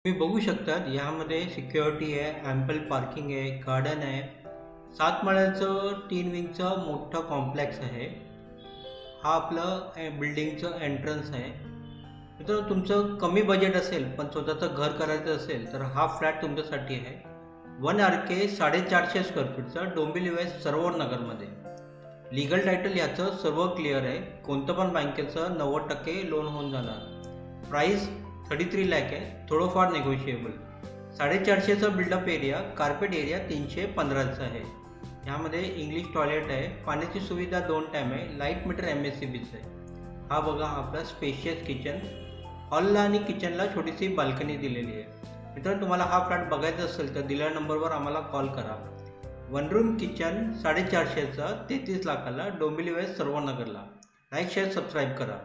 तुम्ही बघू शकतात यामध्ये सिक्युरिटी आहे, ॲम्पल पार्किंग आहे, गार्डन आहे. 7 माळ्याचं 3 विंगचं मोठं कॉम्प्लेक्स आहे. हा आपलं बिल्डिंगचं एंट्रन्स आहे. मित्रांनो तुमचं कमी बजेट असेल पण स्वतःचं घर करायचं असेल तर हा फ्लॅट तुमच्यासाठी आहे. 1 आर-के 450 स्क्वेअर फीटचा डोंबिवली वेस्ट सरोवर नगरमध्ये. लीगल टायटल याचं सर्व क्लिअर आहे. कोणतं पण बँकेचं 90% लोन होऊन जाणार. प्राईस 33 लाख आहे, थोडंफार निगोशिएबल. 450चा बिल्डअप एरिया, कार्पेट एरिया 315चा आहे. ह्यामध्ये इंग्लिश टॉयलेट आहे, पाण्याची सुविधा 2 टाईम आहे, लाईट मीटर MSCBचं आहे. हा बघा आपला स्पेशियस किचन. हॉलला आणि किचनला छोटीशी बाल्कनी दिलेली आहे. मित्रांनो तुम्हाला हा फ्लॅट बघायचा असेल तर दिलेल्या नंबरवर आम्हाला कॉल करा. 1 रूम किचन 450चा 33 लाखाला डोंबिवली वेस्ट सर्वनगरला. लाईक शेअर सबस्क्राईब करा.